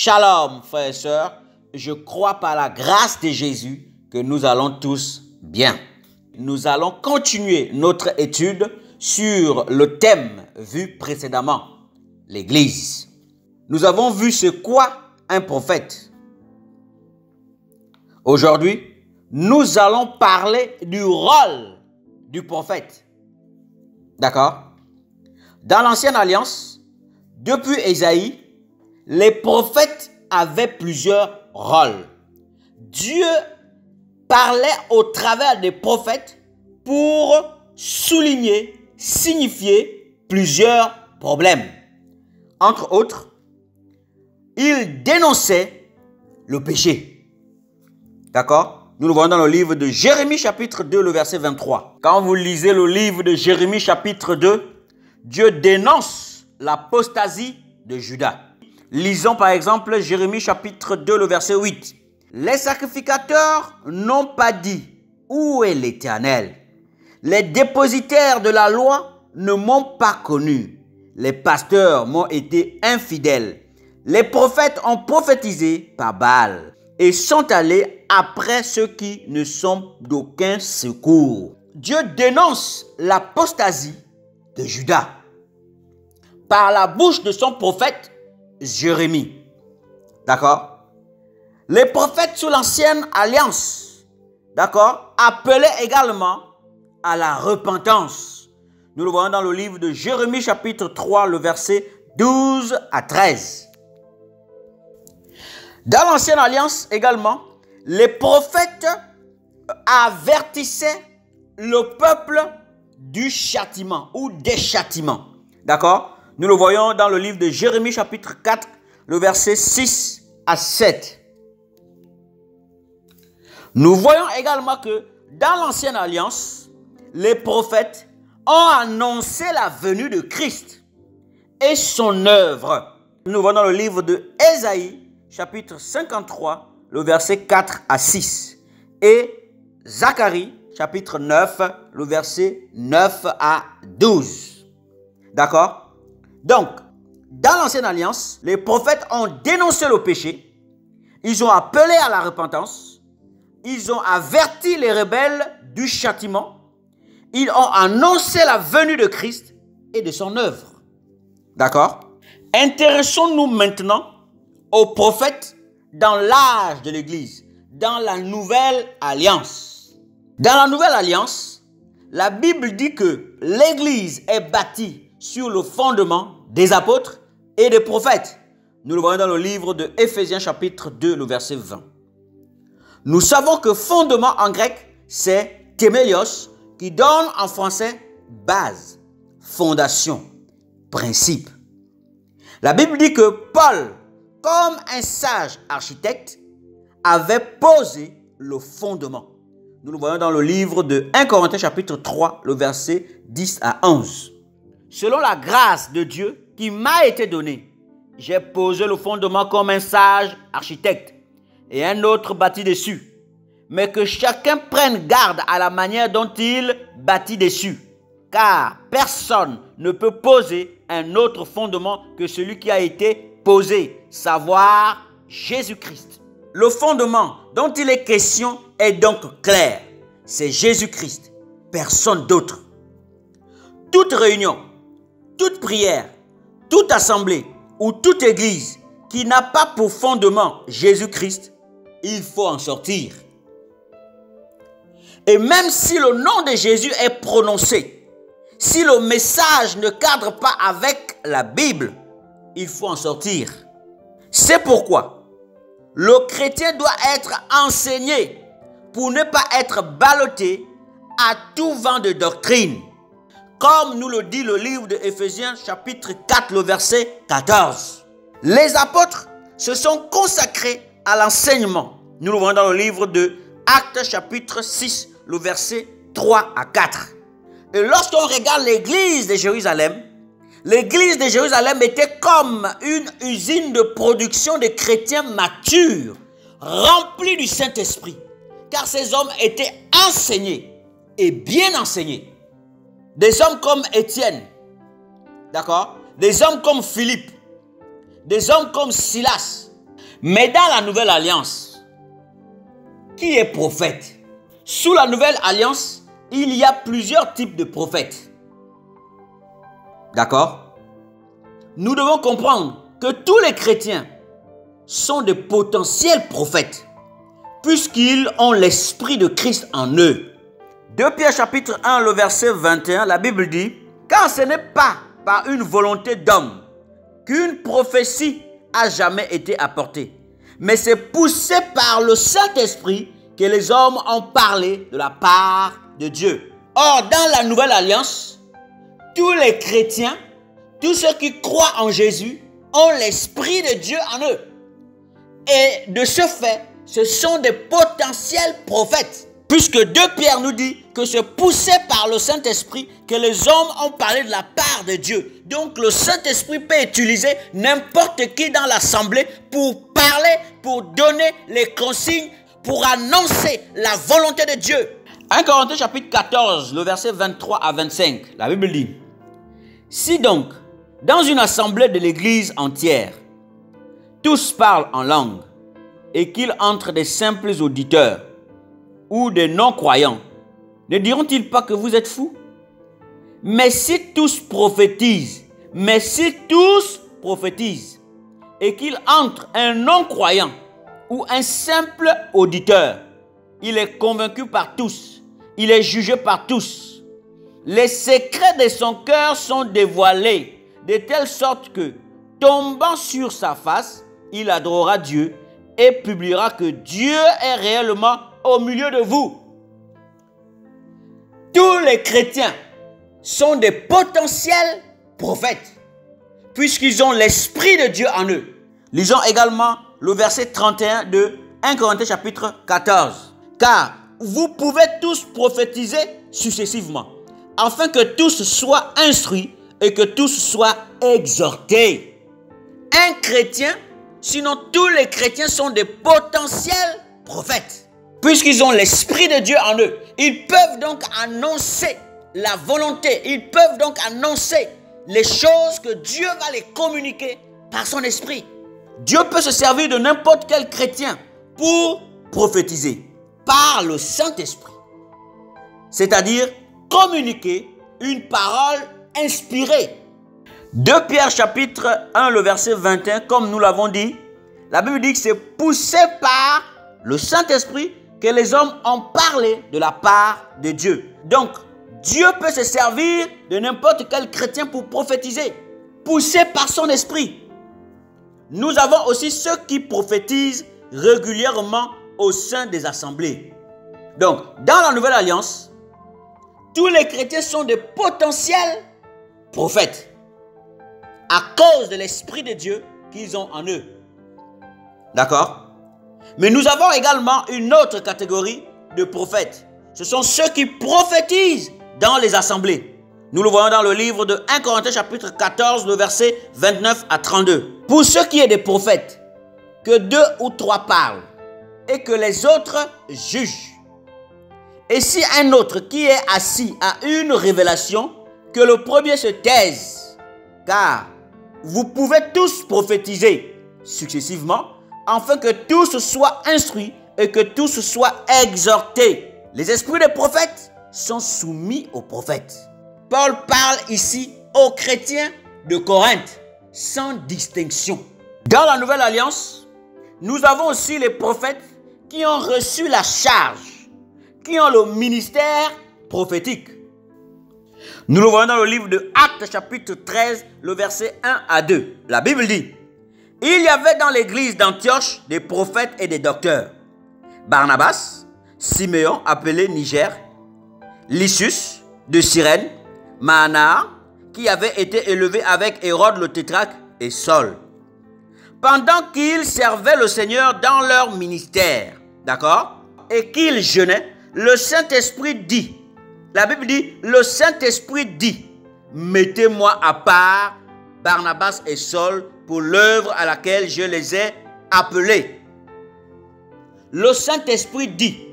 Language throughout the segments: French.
Shalom, frères et sœurs. Je crois par la grâce de Jésus que nous allons tous bien. Nous allons continuer notre étude sur le thème vu précédemment, l'Église. Nous avons vu ce qu'est un prophète. Aujourd'hui, nous allons parler du rôle du prophète. D'accord? Dans l'Ancienne Alliance, depuis Ésaïe, les prophètes avaient plusieurs rôles. Dieu parlait au travers des prophètes pour souligner, signifier plusieurs problèmes. Entre autres, il dénonçait le péché. D'accord? Nous le voyons dans le livre de Jérémie chapitre 2, le verset 23. Quand vous lisez le livre de Jérémie chapitre 2, Dieu dénonce l'apostasie de Juda. Lisons par exemple Jérémie chapitre 2, le verset 8. Les sacrificateurs n'ont pas dit « Où est l'Éternel ?» Les dépositaires de la loi ne m'ont pas connu. Les pasteurs m'ont été infidèles. Les prophètes ont prophétisé par Baal et sont allés après ceux qui ne sont d'aucun secours. Dieu dénonce l'apostasie de Juda par la bouche de son prophète Jérémie. D'accord? Les prophètes sous l'ancienne alliance, d'accord, appelaient également à la repentance. Nous le voyons dans le livre de Jérémie chapitre 3, le verset 12 à 13. Dans l'ancienne alliance également, les prophètes avertissaient le peuple du châtiment ou des châtiments. D'accord? Nous le voyons dans le livre de Jérémie chapitre 4, le verset 6 à 7. Nous voyons également que dans l'ancienne alliance, les prophètes ont annoncé la venue de Christ et son œuvre. Nous voyons dans le livre de Ésaïe chapitre 53, le verset 4 à 6. Et Zacharie chapitre 9, le verset 9 à 12. D'accord? Donc, dans l'ancienne alliance, les prophètes ont dénoncé le péché, ils ont appelé à la repentance, ils ont averti les rebelles du châtiment, ils ont annoncé la venue de Christ et de son œuvre. D'accord? Intéressons-nous maintenant aux prophètes dans l'âge de l'Église, dans la nouvelle alliance. Dans la nouvelle alliance, la Bible dit que l'Église est bâtie sur le fondement des apôtres et des prophètes. Nous le voyons dans le livre de Éphésiens chapitre 2, le verset 20. Nous savons que fondement en grec, c'est thémélios, qui donne en français base, fondation, principe. La Bible dit que Paul, comme un sage architecte, avait posé le fondement. Nous le voyons dans le livre de 1 Corinthiens chapitre 3, le verset 10 à 11. Selon la grâce de Dieu qui m'a été donnée, j'ai posé le fondement comme un sage architecte et un autre bâtit dessus. Mais que chacun prenne garde à la manière dont il bâtit dessus. Car personne ne peut poser un autre fondement que celui qui a été posé, savoir Jésus-Christ. Le fondement dont il est question est donc clair. C'est Jésus-Christ, personne d'autre. Toute réunion, toute prière, toute assemblée ou toute église qui n'a pas pour fondement Jésus-Christ, il faut en sortir. Et même si le nom de Jésus est prononcé, si le message ne cadre pas avec la Bible, il faut en sortir. C'est pourquoi le chrétien doit être enseigné pour ne pas être ballotté à tout vent de doctrine. Comme nous le dit le livre de Éphésiens chapitre 4, le verset 14. Les apôtres se sont consacrés à l'enseignement. Nous le voyons dans le livre de Actes chapitre 6, le verset 3 à 4. Et lorsqu'on regarde l'église de Jérusalem était comme une usine de production de chrétiens matures, remplis du Saint-Esprit. Car ces hommes étaient enseignés et bien enseignés. Des hommes comme Étienne, d'accord? Des hommes comme Philippe, des hommes comme Silas, Mais dans la nouvelle alliance, qui est prophète? Sous la nouvelle alliance, il y a plusieurs types de prophètes. D'accord? Nous devons comprendre que tous les chrétiens sont de potentiels prophètes, puisqu'ils ont l'esprit de Christ en eux. 2 Pierre chapitre 1, le verset 21, la Bible dit: car ce n'est pas par une volonté d'homme qu'une prophétie a jamais été apportée, mais c'est poussé par le Saint-Esprit que les hommes ont parlé de la part de Dieu. Or, dans la nouvelle alliance, tous les chrétiens, tous ceux qui croient en Jésus, ont l'Esprit de Dieu en eux. Et de ce fait, ce sont des potentiels prophètes. Puisque 2 Pierre nous dit que c'est poussé par le Saint-Esprit que les hommes ont parlé de la part de Dieu. Donc le Saint-Esprit peut utiliser n'importe qui dans l'assemblée pour parler, pour donner les consignes, pour annoncer la volonté de Dieu. 1 Corinthiens chapitre 14, le verset 23 à 25, la Bible dit: si donc, dans une assemblée de l'église entière, tous parlent en langue, et qu'il entre des simples auditeurs ou des non-croyants, ne diront-ils pas que vous êtes fous? Mais si tous prophétisent, et qu'il entre un non-croyant ou un simple auditeur, il est convaincu par tous, il est jugé par tous. Les secrets de son cœur sont dévoilés, de telle sorte que, tombant sur sa face, il adorera Dieu et publiera que Dieu est réellement au milieu de vous. Tous les chrétiens sont des potentiels prophètes, puisqu'ils ont l'Esprit de Dieu en eux. Lisons également le verset 31 de 1 Corinthiens chapitre 14. Car vous pouvez tous prophétiser successivement, afin que tous soient instruits et que tous soient exhortés. Un chrétien, sinon tous les chrétiens sont des potentiels prophètes, puisqu'ils ont l'Esprit de Dieu en eux. Ils peuvent donc annoncer la volonté, ils peuvent donc annoncer les choses que Dieu va les communiquer par son Esprit. Dieu peut se servir de n'importe quel chrétien pour prophétiser par le Saint-Esprit, c'est-à-dire communiquer une parole inspirée. 2 Pierre chapitre 1, le verset 21, comme nous l'avons dit, la Bible dit que c'est poussé par le Saint-Esprit que les hommes ont parlé de la part de Dieu. Donc, Dieu peut se servir de n'importe quel chrétien pour prophétiser, poussé par son esprit. Nous avons aussi ceux qui prophétisent régulièrement au sein des assemblées. Donc, dans la Nouvelle Alliance, tous les chrétiens sont des potentiels prophètes à cause de l'Esprit de Dieu qu'ils ont en eux. D'accord? Mais nous avons également une autre catégorie de prophètes. Ce sont ceux qui prophétisent dans les assemblées. Nous le voyons dans le livre de 1 Corinthiens chapitre 14, le verset 29 à 32. Pour ce qui est des prophètes, que 2 ou 3 parlent et que les autres jugent. Et si un autre qui est assis a une révélation, que le premier se taise, car vous pouvez tous prophétiser successivement, afin que tous soient instruits et que tous soient exhortés. Les esprits des prophètes sont soumis aux prophètes. Paul parle ici aux chrétiens de Corinthe, sans distinction. Dans la Nouvelle Alliance, nous avons aussi les prophètes qui ont reçu la charge, qui ont le ministère prophétique. Nous le voyons dans le livre de Actes chapitre 13, le verset 1 à 2. La Bible dit: il y avait dans l'église d'Antioche des prophètes et des docteurs. Barnabas, Siméon appelé Niger, Lysius de Cyrène, Maana, qui avait été élevé avec Hérode le tétrarque, et Saul. Pendant qu'ils servaient le Seigneur dans leur ministère, d'accord, et qu'ils jeûnaient, le Saint-Esprit dit, la Bible dit, le Saint-Esprit dit, mettez-moi à part Barnabas et Saul pour l'œuvre à laquelle je les ai appelés. Le Saint-Esprit dit.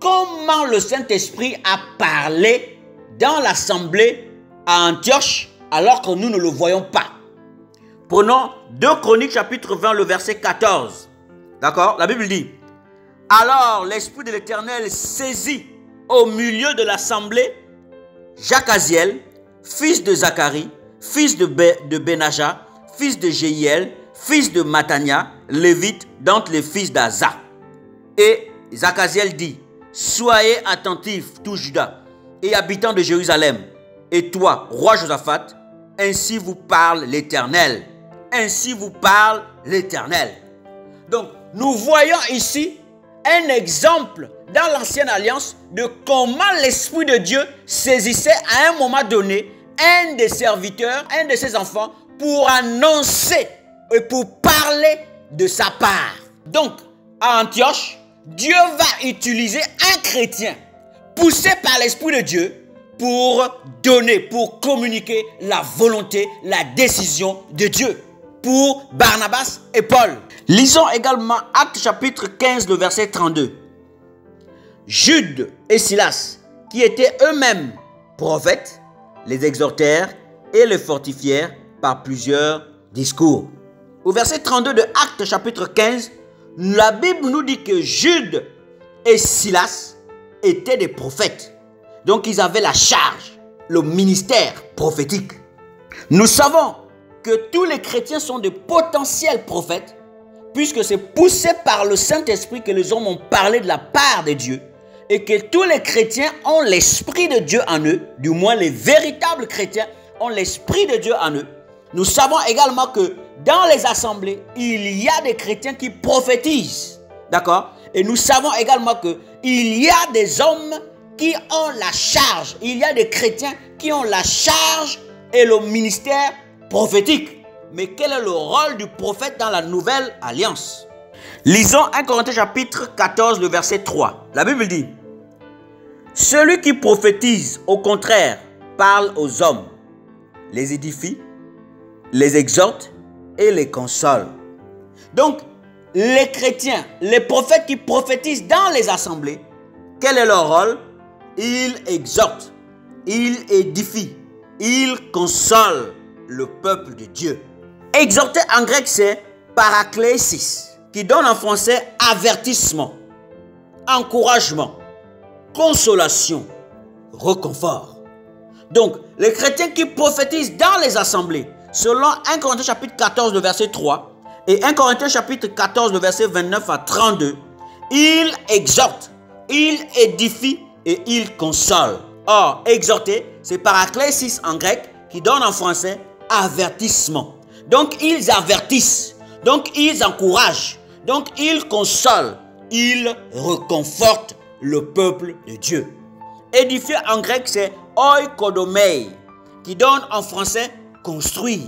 Comment le Saint-Esprit a parlé dans l'assemblée à Antioche alors que nous ne le voyons pas? Prenons 2 Chroniques chapitre 20, le verset 14. D'accord? La Bible dit, alors l'Esprit de l'Éternel saisit au milieu de l'assemblée Jacaziel, fils de Zacharie, fils de Benaja, fils de Jéhiel, fils de Matania, lévite, d'entre les fils d'Aza. Et Zachaziel dit, soyez attentifs, tout Juda, et habitants de Jérusalem, et toi, roi Josaphat, ainsi vous parle l'Éternel. Ainsi vous parle l'Éternel. Donc, nous voyons ici un exemple dans l'Ancienne Alliance de comment l'Esprit de Dieu saisissait à un moment donné un des serviteurs, un de ses enfants, pour annoncer et pour parler de sa part. Donc, à Antioche, Dieu va utiliser un chrétien poussé par l'Esprit de Dieu pour donner, pour communiquer la volonté, la décision de Dieu pour Barnabas et Paul. Lisons également Actes chapitre 15, le verset 32. Jude et Silas, qui étaient eux-mêmes prophètes, les exhortèrent et les fortifièrent par plusieurs discours. Au verset 32 de Actes chapitre 15, la Bible nous dit que Jude et Silas étaient des prophètes. Donc ils avaient la charge, le ministère prophétique. Nous savons que tous les chrétiens sont de potentiels prophètes, puisque c'est poussé par le Saint-Esprit que les hommes ont parlé de la part de Dieu, et que tous les chrétiens ont l'Esprit de Dieu en eux, du moins les véritables chrétiens ont l'Esprit de Dieu en eux. Nous savons également que dans les assemblées, il y a des chrétiens qui prophétisent, d'accord? Et nous savons également qu'il y a des hommes qui ont la charge, il y a des chrétiens qui ont la charge et le ministère prophétique. Mais quel est le rôle du prophète dans la nouvelle alliance? Lisons 1 Corinthiens chapitre 14, le verset 3. La Bible dit, celui qui prophétise, au contraire, parle aux hommes, les édifie, les exhorte et les console. Donc, les chrétiens, les prophètes qui prophétisent dans les assemblées, quel est leur rôle? Ils exhortent, ils édifient, ils consolent le peuple de Dieu. Exhorter en grec, c'est paraklésis, qui donne en français avertissement, encouragement, consolation, réconfort. Donc, les chrétiens qui prophétisent dans les assemblées, selon 1 Corinthiens chapitre 14, le verset 3, et 1 Corinthiens chapitre 14, le verset 29 à 32, ils exhortent, ils édifient et ils consolent. Or, exhorter, c'est paraklésis en grec, qui donne en français avertissement. Donc, ils avertissent, donc ils encouragent, donc ils consolent, ils réconfortent le peuple de Dieu. Édifier en grec, c'est oikodomai, qui donne en français construire.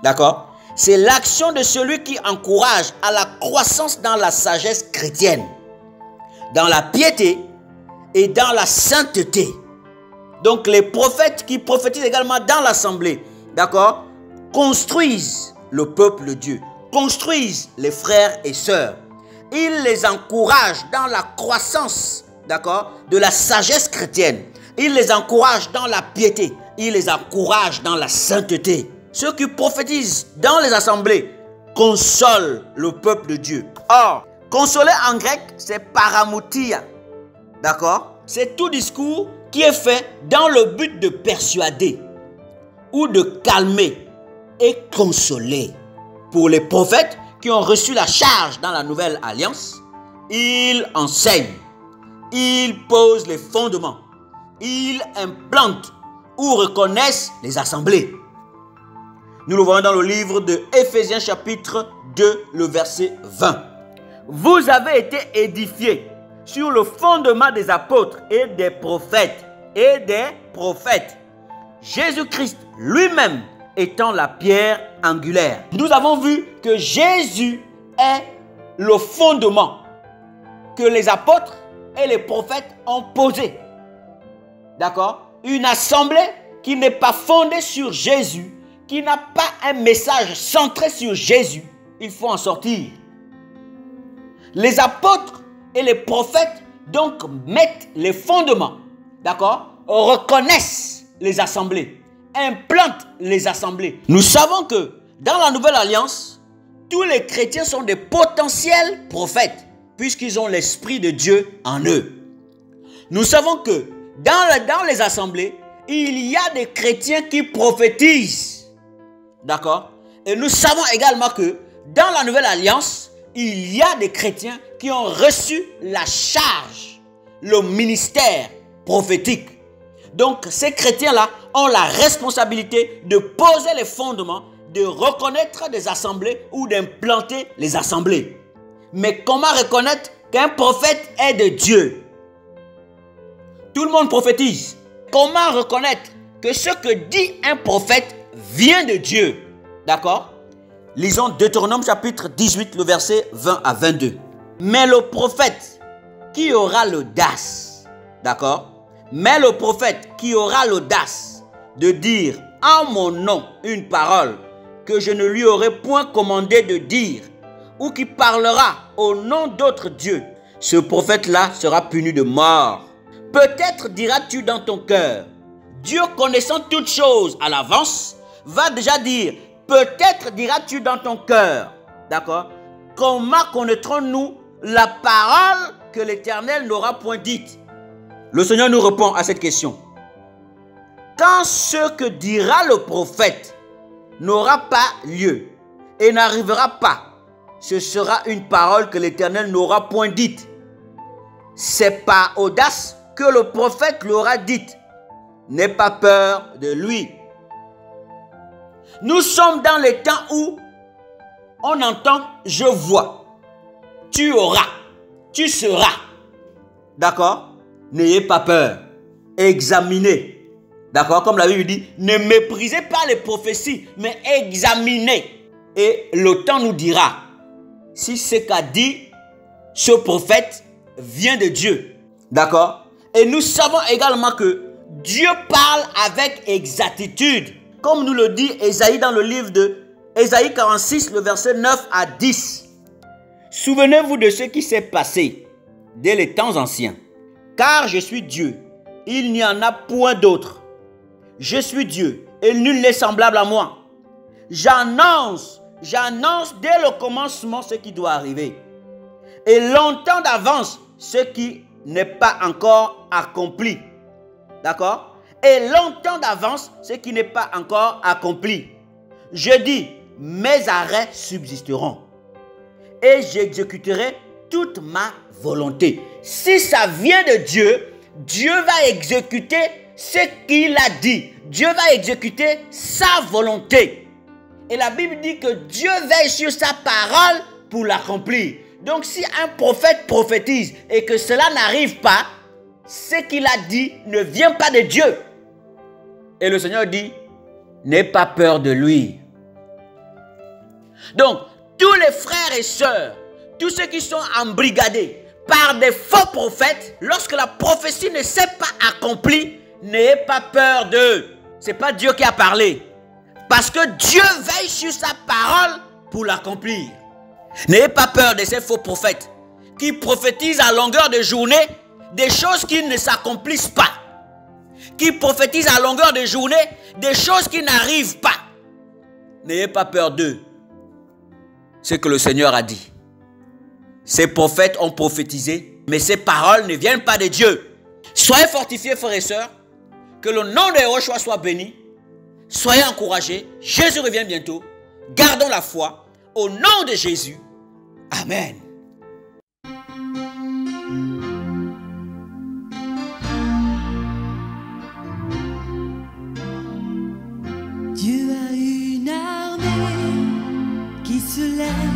D'accord? C'est l'action de celui qui encourage à la croissance dans la sagesse chrétienne, dans la piété et dans la sainteté. Donc les prophètes qui prophétisent également dans l'assemblée, d'accord, construisent le peuple de Dieu, construisent les frères et sœurs. Ils les encouragent dans la croissance, d'accord, de la sagesse chrétienne. Ils les encouragent dans la piété. Ils les encouragent dans la sainteté. Ceux qui prophétisent dans les assemblées consolent le peuple de Dieu. Or, consoler en grec, c'est paramoutia. D'accord? C'est tout discours qui est fait dans le but de persuader ou de calmer et consoler. Pour les prophètes qui ont reçu la charge dans la nouvelle alliance, ils enseignent, ils posent les fondements, ils implantent ou reconnaissent les assemblées. Nous le voyons dans le livre de Éphésiens chapitre 2, le verset 20. Vous avez été édifiés sur le fondement des apôtres et des prophètes. Jésus-Christ lui-même étant la pierre angulaire. Nous avons vu que Jésus est le fondement que les apôtres et les prophètes ont posé. D'accord? Une assemblée qui n'est pas fondée sur Jésus, qui n'a pas un message centré sur Jésus, il faut en sortir. Les apôtres et les prophètes donc mettent les fondements, d'accord? Reconnaissent les assemblées, implantent les assemblées. Nous savons que dans la nouvelle alliance, tous les chrétiens sont des potentiels prophètes, puisqu'ils ont l'Esprit de Dieu en eux. Nous savons que dans les assemblées, il y a des chrétiens qui prophétisent. D'accord? Et nous savons également que dans la Nouvelle Alliance, il y a des chrétiens qui ont reçu la charge, le ministère prophétique. Donc, ces chrétiens-là ont la responsabilité de poser les fondements, de reconnaître des assemblées ou d'implanter les assemblées. Mais comment reconnaître qu'un prophète est de Dieu? Tout le monde prophétise. Comment reconnaître que ce que dit un prophète vient de Dieu? D'accord? Lisons Deutéronome chapitre 18, le verset 20 à 22. Mais le prophète qui aura l'audace, d'accord? Mais le prophète qui aura l'audace de dire en mon nom une parole que je ne lui aurai point commandé de dire, ou qui parlera au nom d'autres dieux, ce prophète-là sera puni de mort. Peut-être diras-tu dans ton cœur, Dieu connaissant toutes choses à l'avance, va déjà dire, peut-être diras-tu dans ton cœur, d'accord? Comment connaîtrons-nous la parole que l'Éternel n'aura point dite? Le Seigneur nous répond à cette question. Quand ce que dira le prophète n'aura pas lieu et n'arrivera pas, ce sera une parole que l'Éternel n'aura point dite. C'est par audace que le prophète l'aura dite. N'aie pas peur de lui. Nous sommes dans les temps où on entend « je vois »,« tu auras »,« tu seras ». D'accord? N'ayez pas peur. Examinez. D'accord? Comme la Bible dit, ne méprisez pas les prophéties, mais examinez. Et le temps nous dira si ce qu'a dit ce prophète vient de Dieu. D'accord? Et nous savons également que Dieu parle avec exactitude. Comme nous le dit Ésaïe dans le livre de Ésaïe 46, le verset 9 à 10. Souvenez-vous de ce qui s'est passé dès les temps anciens. Car je suis Dieu, il n'y en a point d'autre. Je suis Dieu, et nul n'est semblable à moi. J'annonce dès le commencement ce qui doit arriver. Et longtemps d'avance ce qui n'est pas encore accompli. D'accord? Et longtemps d'avance ce qui n'est pas encore accompli. Je dis, mes arrêts subsisteront. Et j'exécuterai toute ma volonté. Si ça vient de Dieu, Dieu va exécuter ce qu'il a dit. Dieu va exécuter sa volonté. Et la Bible dit que Dieu veille sur sa parole pour l'accomplir. Donc si un prophète prophétise et que cela n'arrive pas, ce qu'il a dit ne vient pas de Dieu. Et le Seigneur dit, n'aie pas peur de lui. Donc, tous les frères et sœurs, tous ceux qui sont embrigadés par des faux prophètes, lorsque la prophétie ne s'est pas accomplie, n'ayez pas peur d'eux. Ce n'est pas Dieu qui a parlé. Parce que Dieu veille sur sa parole pour l'accomplir. N'ayez pas peur de ces faux prophètes qui prophétisent à longueur de journée des choses qui ne s'accomplissent pas. Qui prophétisent à longueur de journée des choses qui n'arrivent pas. N'ayez pas peur d'eux. C'est ce que le Seigneur a dit. Ces prophètes ont prophétisé, mais ces paroles ne viennent pas de Dieu. Soyez fortifiés, frères et sœurs. Que le nom de Yahushua soit béni. Soyez encouragés. Jésus revient bientôt. Gardons la foi. Au nom de Jésus. Amen. Dieu a une armée qui se lève